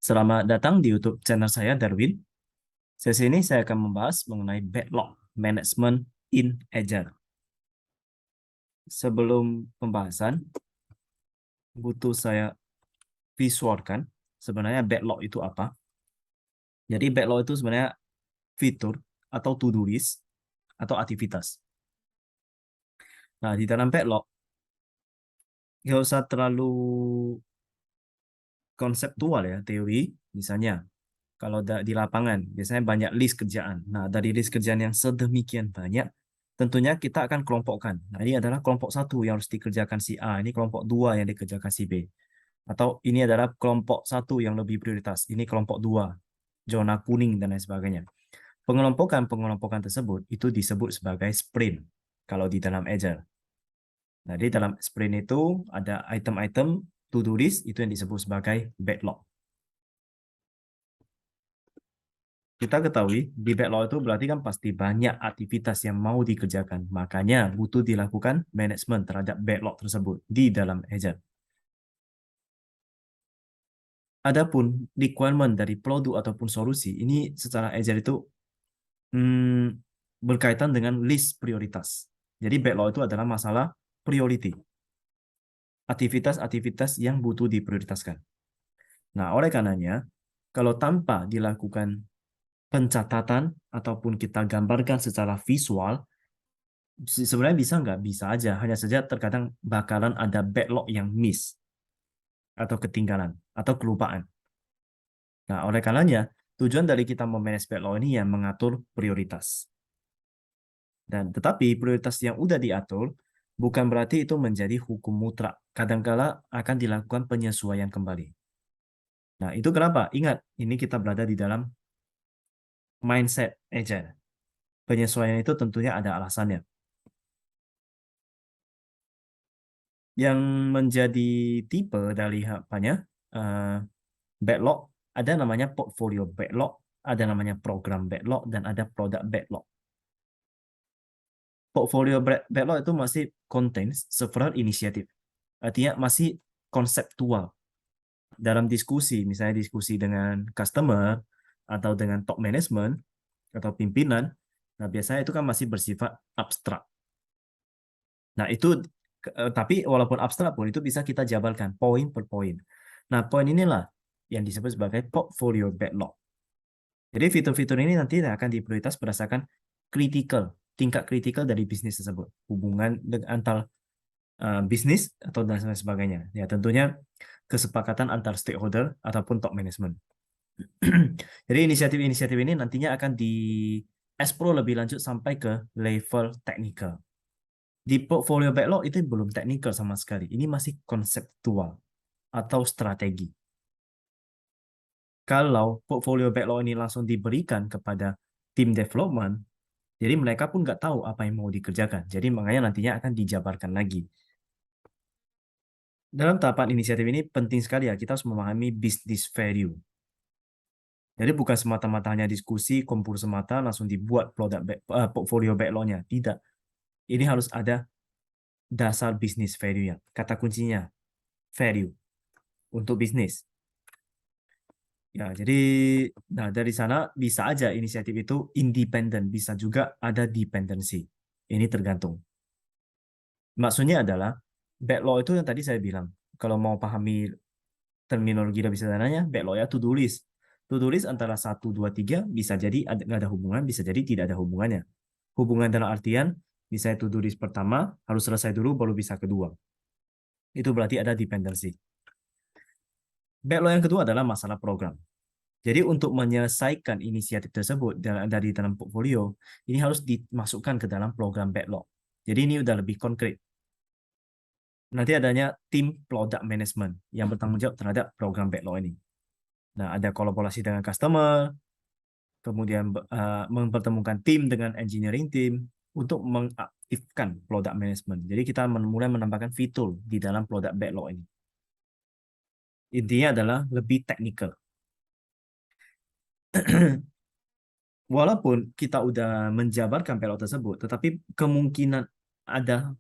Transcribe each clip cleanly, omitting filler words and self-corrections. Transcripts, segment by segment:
Selamat datang di YouTube channel saya, Darwin. Sesi ini saya akan membahas mengenai backlog management in Agile. Sebelum pembahasan, butuh saya visualkan sebenarnya backlog itu apa. Jadi backlog itu sebenarnya fitur atau to-do list atau aktivitas. Nah, di dalam backlog, nggak usah terlalu konseptual ya, teori. Misalnya, kalau di lapangan, biasanya banyak list kerjaan. Nah, dari list kerjaan yang sedemikian banyak, tentunya kita akan kelompokkan. Nah, ini adalah kelompok satu yang harus dikerjakan si A, ini kelompok dua yang dikerjakan si B. Atau ini adalah kelompok satu yang lebih prioritas, ini kelompok dua, zona kuning, dan lain sebagainya. Pengelompokan tersebut itu disebut sebagai sprint, kalau di dalam Agile. Nah, di dalam sprint itu ada item-item to-do list, itu yang disebut sebagai backlog. Kita ketahui di backlog itu berarti kan pasti banyak aktivitas yang mau dikerjakan. Makanya butuh dilakukan manajemen terhadap backlog tersebut di dalam Agile. Adapun requirement dari produk ataupun solusi, ini secara Agile itu berkaitan dengan list prioritas. Jadi backlog itu adalah masalah priority. Aktivitas-aktivitas yang butuh diprioritaskan. Nah, oleh karenanya, kalau tanpa dilakukan pencatatan ataupun kita gambarkan secara visual, sebenarnya bisa nggak? Bisa aja. Hanya saja terkadang bakalan ada backlog yang miss atau ketinggalan atau kelupaan. Nah, oleh karenanya, tujuan dari kita memanage backlog ini yang mengatur prioritas. Dan tetapi prioritas yang udah diatur bukan berarti itu menjadi hukum mutlak. Kadangkala akan dilakukan penyesuaian kembali. Nah, itu kenapa? Ingat, ini kita berada di dalam mindset agile. Penyesuaian itu tentunya ada alasannya. Yang menjadi tipe dari apanya? Backlog, ada namanya portfolio backlog, ada namanya program backlog, dan ada product backlog. Portfolio backlog itu masih contains several initiative. Artinya masih konseptual. Dalam diskusi, misalnya diskusi dengan customer, atau dengan top management, atau pimpinan, nah biasanya itu kan masih bersifat abstrak. Nah itu, tapi walaupun abstrak pun, itu bisa kita jabarkan poin per poin. Nah poin inilah yang disebut sebagai portfolio backlog. Jadi fitur-fitur ini nanti akan diprioritas berdasarkan tingkat kritikal dari bisnis tersebut, hubungan antar bisnis atau dan sebagainya. Ya tentunya kesepakatan antar stakeholder ataupun top management. Jadi inisiatif-inisiatif ini nantinya akan di-explore lebih lanjut sampai ke level technical. Di portfolio backlog itu belum technical sama sekali. Ini masih konseptual atau strategi. Kalau portfolio backlog ini langsung diberikan kepada tim development, jadi mereka pun nggak tahu apa yang mau dikerjakan. Jadi makanya nantinya akan dijabarkan lagi. Dalam tahapan inisiatif ini penting sekali ya, kita harus memahami business value. Jadi bukan semata-mata hanya diskusi, kumpul semata, langsung dibuat portfolio backlog-nya. Tidak. Ini harus ada dasar business value-nya. Kata kuncinya, value untuk bisnis. Ya, jadi dari sana bisa aja inisiatif itu independen, bisa juga ada dependency. Ini tergantung. Maksudnya adalah backlog itu yang tadi saya bilang. Kalau mau pahami terminologi lebih sederhananya, backlog ya to-do list. To-do list antara 1, 2, 3 bisa jadi nggak ada hubungan, bisa jadi tidak ada hubungannya. Hubungan dalam artian, misalnya to-do list pertama harus selesai dulu baru bisa kedua. Itu berarti ada dependency. Backlog yang kedua adalah masalah program. Jadi untuk menyelesaikan inisiatif tersebut dari dalam portfolio, ini harus dimasukkan ke dalam program backlog. Jadi ini udah lebih konkret. Nanti adanya tim product management yang bertanggung jawab terhadap program backlog ini. Nah, ada kolaborasi dengan customer, kemudian mempertemukan tim dengan engineering team untuk mengaktifkan product management. Jadi kita mulai menambahkan fitur di dalam product backlog ini. Intinya adalah lebih teknikal. Walaupun kita udah menjabarkan backlog tersebut, tetapi kemungkinan ada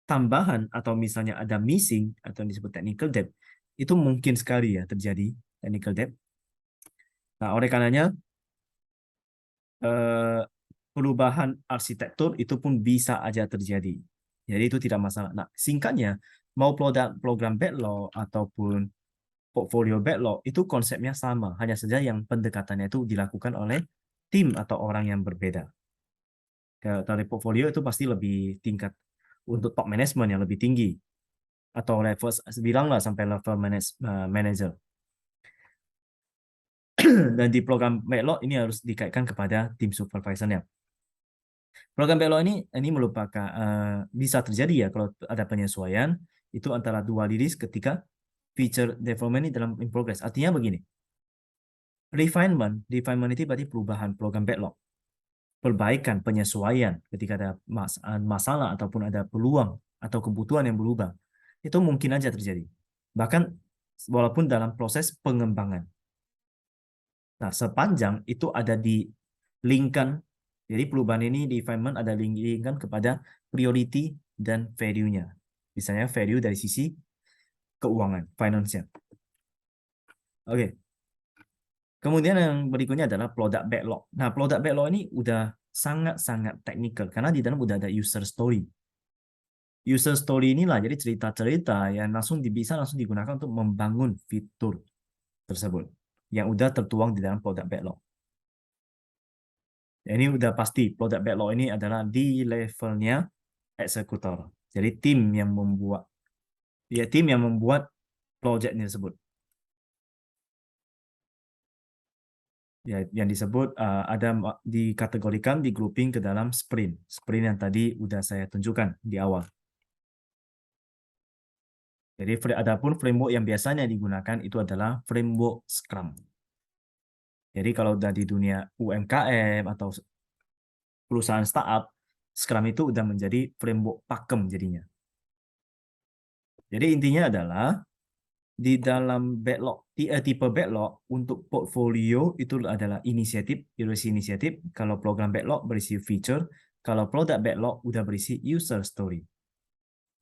tambahan atau misalnya ada missing atau yang disebut technical debt, itu mungkin sekali ya terjadi. technical debt. Nah, oleh karenanya perubahan arsitektur itu pun bisa aja terjadi. Jadi itu tidak masalah. Nah, singkatnya, mau program backlog ataupun portfolio backlog itu konsepnya sama, hanya saja yang pendekatannya itu dilakukan oleh tim atau orang yang berbeda. Dari portfolio itu pasti lebih tingkat untuk top management yang lebih tinggi atau level bilanglah sampai level manager. Dan di program backlog ini harus dikaitkan kepada tim supervisornya. Program backlog ini merupakan bisa terjadi ya kalau ada penyesuaian itu antara dua release ketika feature development ini dalam in progress. Artinya begini, refinement itu berarti perubahan program backlog, perbaikan, penyesuaian ketika ada masalah ataupun ada peluang atau kebutuhan yang berubah, itu mungkin aja terjadi. Bahkan walaupun dalam proses pengembangan. Nah, sepanjang itu ada di linkkan, jadi perubahan ini di refinement ada linkkan kepada priority dan value-nya. Misalnya value dari sisi keuangan, finance-nya. Oke. Kemudian yang berikutnya adalah product backlog. Nah, product backlog ini udah sangat-sangat teknikal karena di dalam udah ada user story. User story inilah jadi cerita-cerita yang bisa langsung digunakan untuk membangun fitur tersebut yang udah tertuang di dalam product backlog. Ini udah pasti product backlog ini adalah di levelnya eksekutor. Jadi tim yang membuat project tersebut. Ya, yang disebut ada dikategorikan di grouping ke dalam sprint. Sprint yang tadi udah saya tunjukkan di awal. Jadi adapun framework yang biasanya digunakan itu adalah framework Scrum. Jadi kalau udah di dunia UMKM atau perusahaan startup, Scrum itu udah menjadi framework pakem jadinya. Jadi intinya adalah di dalam backlog, tipe backlog untuk portfolio itu adalah inisiatif, inisiatif. Kalau program backlog berisi feature, kalau product backlog udah berisi user story.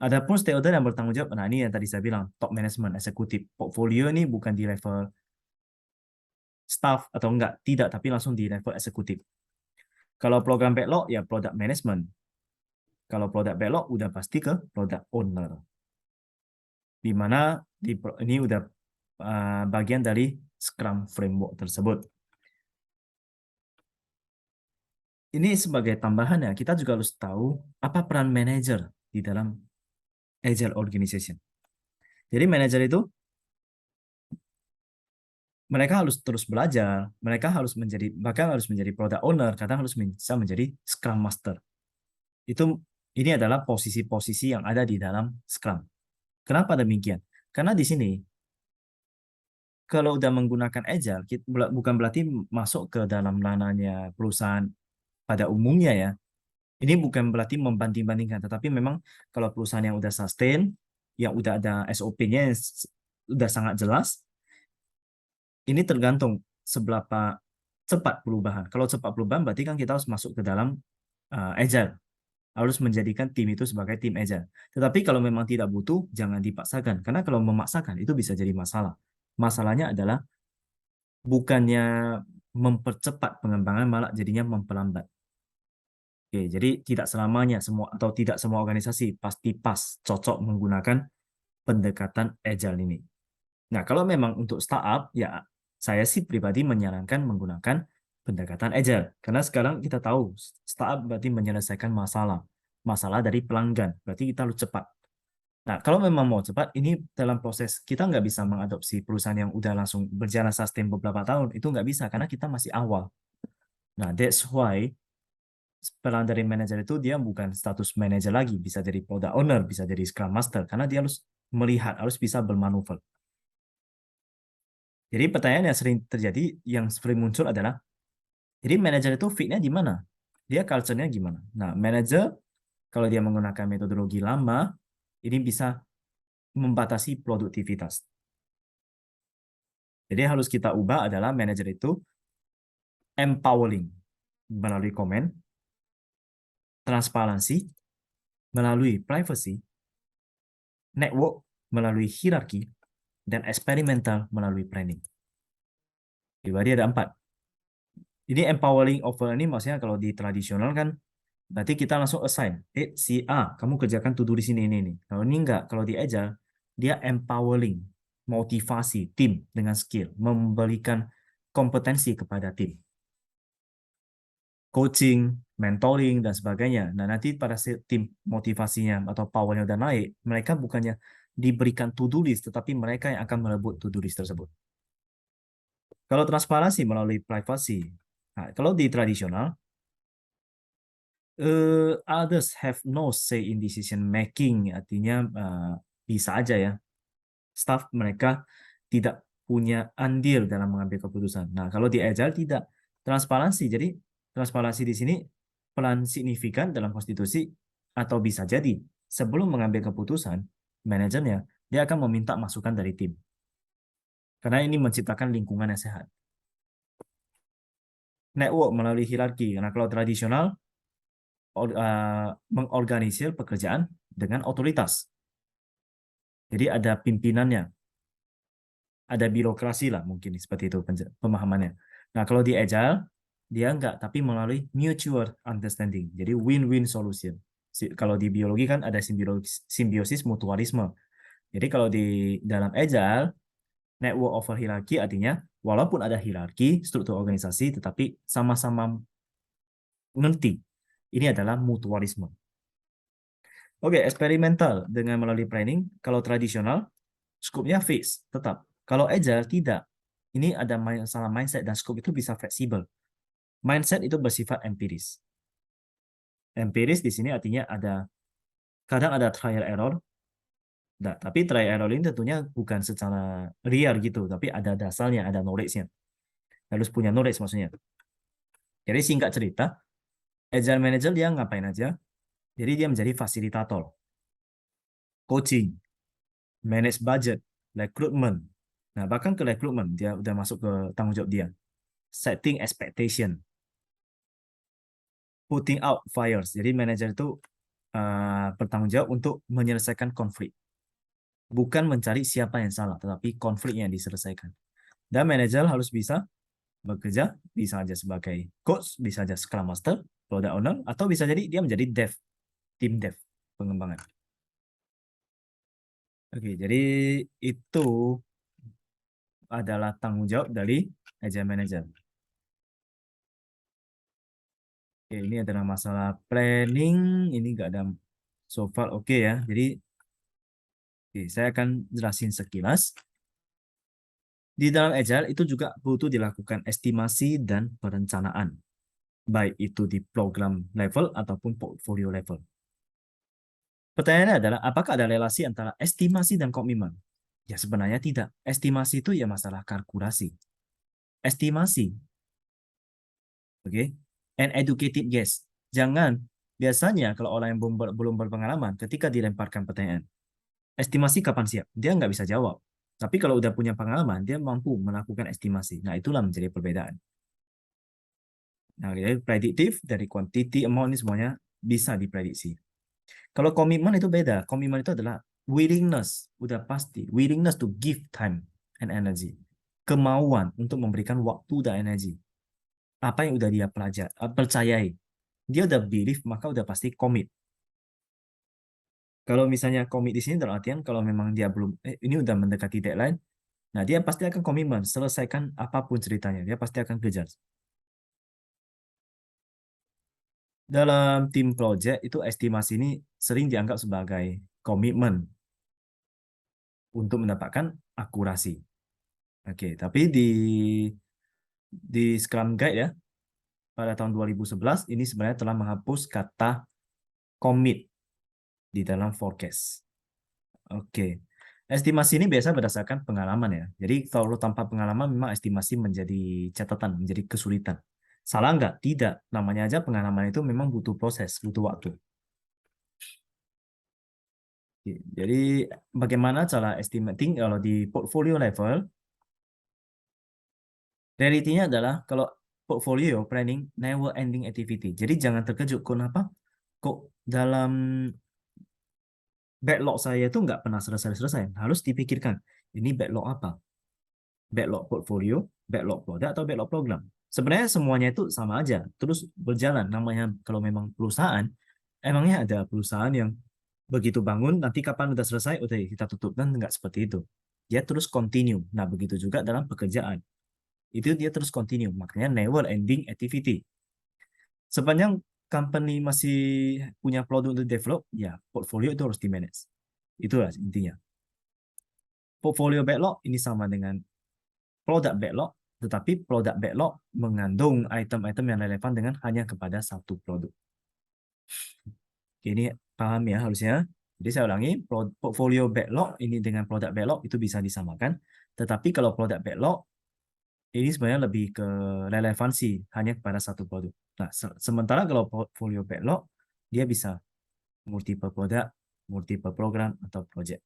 Adapun stakeholder yang bertanggung jawab, nah ini yang tadi saya bilang, top management, eksekutif. Portfolio ini bukan di level staff atau enggak, tidak, tapi langsung di level eksekutif. Kalau program backlog, ya product management. Kalau product backlog, udah pasti ke product owner. Di mana ini udah bagian dari Scrum Framework tersebut. Ini sebagai tambahan ya, kita juga harus tahu apa peran manajer di dalam Agile Organization. Jadi manajer itu mereka harus terus belajar, mereka harus bahkan harus menjadi product owner, kadang harus bisa menjadi Scrum Master. Ini adalah posisi-posisi yang ada di dalam Scrum. Kenapa demikian? Karena di sini kalau udah menggunakan Agile, bukan berarti masuk ke dalam ranahnya perusahaan pada umumnya ya. Ini bukan berarti membanding-bandingkan, tetapi memang kalau perusahaan yang udah sustain, yang udah ada SOP-nya yang udah sangat jelas, ini tergantung seberapa cepat perubahan. Kalau cepat perubahan berarti kan kita harus masuk ke dalam Agile. Harus menjadikan tim itu sebagai tim Agile. Tetapi kalau memang tidak butuh, jangan dipaksakan. Karena kalau memaksakan itu bisa jadi masalah. Masalahnya adalah bukannya mempercepat pengembangan, malah jadinya memperlambat. Oke, jadi tidak selamanya tidak semua organisasi pasti cocok menggunakan pendekatan Agile ini. Nah, kalau memang untuk startup, ya saya sih pribadi menyarankan menggunakan pendekatan Agile. Karena sekarang kita tahu startup berarti menyelesaikan masalah dari pelanggan. Berarti kita harus cepat. Nah, kalau memang mau cepat, ini dalam proses kita nggak bisa mengadopsi perusahaan yang udah langsung berjalan sustain beberapa tahun. Itu nggak bisa karena kita masih awal. Nah, that's why peran dari manajer itu dia bukan status manajer lagi, bisa jadi product owner, bisa jadi scrum master, karena dia harus melihat, harus bisa bermanuver. Jadi pertanyaan yang sering terjadi, yang sering muncul adalah, jadi manajer itu fit-nya di mana? Dia culture-nya gimana? Nah, manajer kalau dia menggunakan metodologi lama, ini bisa membatasi produktivitas. Jadi yang harus kita ubah adalah manajer itu empowering melalui komen, transparansi melalui privacy, network melalui hierarki, dan eksperimental melalui planning. Berarti ada 4. Ini empowering over ini maksudnya kalau di tradisional kan berarti kita langsung assign. Si A, kamu kerjakan to do di sini ini. Kalau ini enggak, kalau di Agile dia empowering, motivasi tim dengan skill, memberikan kompetensi kepada tim. Coaching, mentoring dan sebagainya. Nah, nanti pada tim motivasinya atau powernya udah naik, mereka bukannya diberikan to do list, tetapi mereka yang akan merebut to do list tersebut. Kalau transparansi melalui privasi. Nah, kalau di tradisional others have no say in decision making, artinya bisa aja ya staff mereka tidak punya andil dalam mengambil keputusan. Nah, kalau di Agile tidak transparansi. Jadi transparansi di sini peran signifikan dalam konstitusi atau bisa jadi sebelum mengambil keputusan manajernya dia akan meminta masukan dari tim. Karena ini menciptakan lingkungan yang sehat. Network melalui hierarki. Nah, kalau tradisional mengorganisir pekerjaan dengan otoritas. Jadi ada pimpinannya, ada birokrasi lah mungkin seperti itu pemahamannya. Nah, kalau di Agile dia enggak, tapi melalui mutual understanding. Jadi win-win solution. Kalau di biologi kan ada simbiosis mutualisme. Jadi kalau di dalam Agile, network over hierarchy artinya walaupun ada hierarki, struktur organisasi, tetapi sama-sama ngerti. Ini adalah mutualisme. Oke, eksperimental dengan melalui planning. Kalau tradisional, skopnya fix, tetap. Kalau agile, tidak. Ini ada masalah mindset dan skop itu bisa fleksibel. Mindset itu bersifat empiris. Empiris di sini artinya kadang ada trial error. Nah, tapi trial error ini tentunya bukan secara liar gitu, tapi ada dasarnya, ada knowledge-nya. Harus punya knowledge maksudnya. Jadi singkat cerita, agile manager dia ngapain aja? Jadi dia menjadi fasilitator, coaching, manage budget, recruitment. Nah, bahkan ke recruitment, dia udah masuk ke tanggung jawab dia. Setting expectation, putting out fires. Jadi manajer itu bertanggung jawab untuk menyelesaikan konflik. Bukan mencari siapa yang salah, tetapi konflik yang diselesaikan. Dan manajer harus bisa bekerja, bisa aja sebagai coach, bisa aja scrum master, product owner, atau bisa jadi dia menjadi dev, tim dev, pengembangan. Oke, jadi itu adalah tanggung jawab dari agile manager. Oke, ini adalah masalah planning. Ini nggak ada so far oke ya. Jadi saya akan jelasin sekilas. Di dalam Agile itu juga butuh dilakukan estimasi dan perencanaan. Baik itu di program level ataupun portfolio level. Pertanyaannya adalah, apakah ada relasi antara estimasi dan komitmen? Ya sebenarnya tidak. Estimasi itu ya masalah kalkulasi. Estimasi, oke? An educated guess. Jangan, biasanya kalau orang yang belum berpengalaman, ketika dilemparkan pertanyaan, estimasi kapan siap? Dia nggak bisa jawab. Tapi kalau udah punya pengalaman, dia mampu melakukan estimasi. Nah, itulah menjadi perbedaan. Nah, dari prediktif, dari quantity, amount ini semuanya bisa diprediksi. Kalau komitmen itu beda. Komitmen itu adalah willingness, udah pasti. Willingness to give time and energy. Kemauan untuk memberikan waktu dan energi. Apa yang udah dia percayai. Dia udah believe, maka udah pasti komit. Kalau misalnya komit di sini dalam artian kalau memang dia belum, ini udah mendekati deadline, nah dia pasti akan komitmen, selesaikan apapun ceritanya, dia pasti akan kejar. Dalam tim project itu estimasi ini sering dianggap sebagai komitmen untuk mendapatkan akurasi. Oke, tapi di Scrum Guide ya pada tahun 2011 ini sebenarnya telah menghapus kata commit di dalam forecast. Oke. Estimasi ini biasa berdasarkan pengalaman ya. Jadi kalau tanpa pengalaman memang estimasi menjadi catatan, menjadi kesulitan. Salah nggak? Tidak. Namanya aja pengalaman itu memang butuh proses, butuh waktu. Jadi bagaimana cara estimating kalau di portfolio level? Realitinya adalah kalau portfolio planning never ending activity. Jadi jangan terkejut kenapa kok dalam backlog saya itu nggak pernah selesai-selesai. Harus dipikirkan ini backlog apa? Backlog portfolio, backlog produk atau backlog program. Sebenarnya semuanya itu sama aja, terus berjalan. Namanya kalau memang perusahaan, emangnya ada perusahaan yang begitu bangun, nanti kapan udah selesai, udah kita tutup, dan nggak seperti itu. Dia terus continue. Nah, begitu juga dalam pekerjaan. Itu dia terus continue, makanya never ending activity. Sepanjang company masih punya produk untuk develop, ya portfolio itu harus di-manage. Itulah intinya. Portfolio backlog ini sama dengan product backlog, tetapi product backlog mengandung item-item yang relevan dengan hanya kepada satu produk. Ini paham ya harusnya. Jadi saya ulangi, portfolio backlog ini dengan product backlog itu bisa disamakan. Tetapi kalau product backlog ini sebenarnya lebih ke relevansi hanya kepada satu produk. Nah, sementara kalau portfolio backlog dia bisa multiple product, multiple program atau project.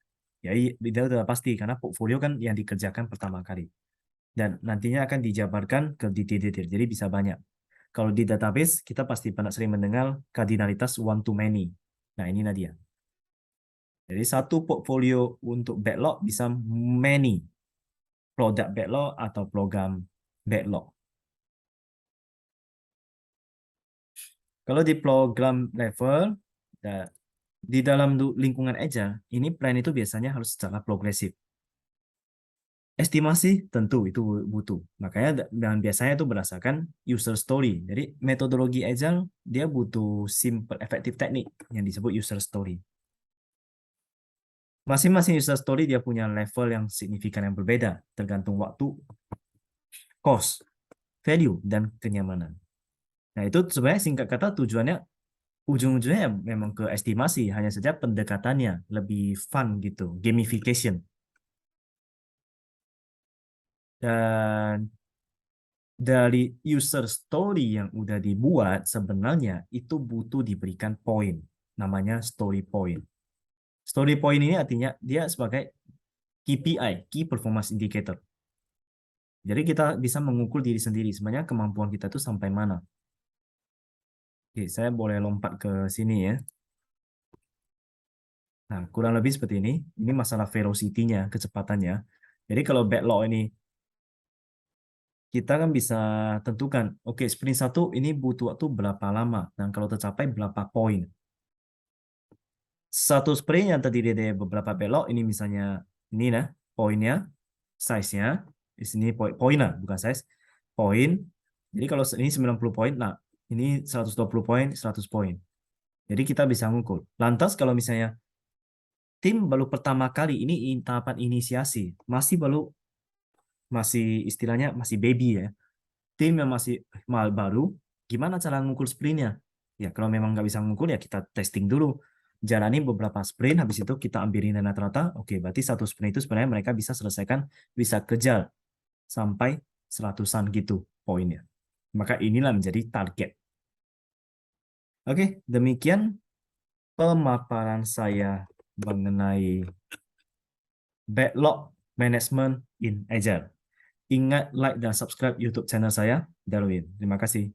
Ya, itu sudah pasti karena portfolio kan yang dikerjakan pertama kali. Dan nantinya akan dijabarkan ke detail-detail. Jadi bisa banyak. Kalau di database, kita pasti pernah sering mendengar kardinalitas one to many. Nah, ini dia. Jadi satu portfolio untuk backlog bisa many product backlog atau program backlog. Kalau di program level, di dalam lingkungan Agile, ini plan itu biasanya harus secara progresif. Estimasi tentu itu butuh. Makanya dan biasanya itu berdasarkan user story. Jadi metodologi Agile dia butuh simple effective teknik yang disebut user story. Masing-masing user story dia punya level yang signifikan yang berbeda tergantung waktu, cost, value, dan kenyamanan. Nah, itu sebenarnya singkat kata tujuannya ujung-ujungnya memang ke estimasi, hanya saja pendekatannya lebih fun gitu, gamification. Dan dari user story yang udah dibuat sebenarnya itu butuh diberikan poin, namanya story point. Story point ini artinya dia sebagai KPI, Key Performance Indicator. Jadi kita bisa mengukur diri sendiri sebenarnya kemampuan kita itu sampai mana. Oke, saya boleh lompat ke sini ya. Nah, kurang lebih seperti ini. Ini masalah velocity-nya, kecepatannya. Jadi kalau backlog ini kita kan bisa tentukan, oke, sprint 1 ini butuh waktu berapa lama dan kalau tercapai berapa poin. Satu sprint yang terdiri dari beberapa backlog, ini misalnya ini nah poinnya, size-nya, di sini poinnya bukan size, poin. Jadi kalau ini 90 poin, nah ini 120 poin, 100 poin. Jadi kita bisa ngukur. Lantas kalau misalnya tim baru pertama kali ini tahapan inisiasi, masih istilahnya masih baby ya. Tim yang masih baru, gimana cara ngukur sprintnya? Ya kalau memang nggak bisa ngukur ya kita testing dulu. Jalani beberapa sprint, habis itu kita ambilin rata-rata. Oke, berarti satu sprint itu sebenarnya mereka bisa selesaikan, bisa kejar sampai 100-an gitu poinnya. Maka inilah menjadi target. Oke, demikian pemaparan saya mengenai backlog management in Agile. Ingat like dan subscribe YouTube channel saya, Darwin. Terima kasih.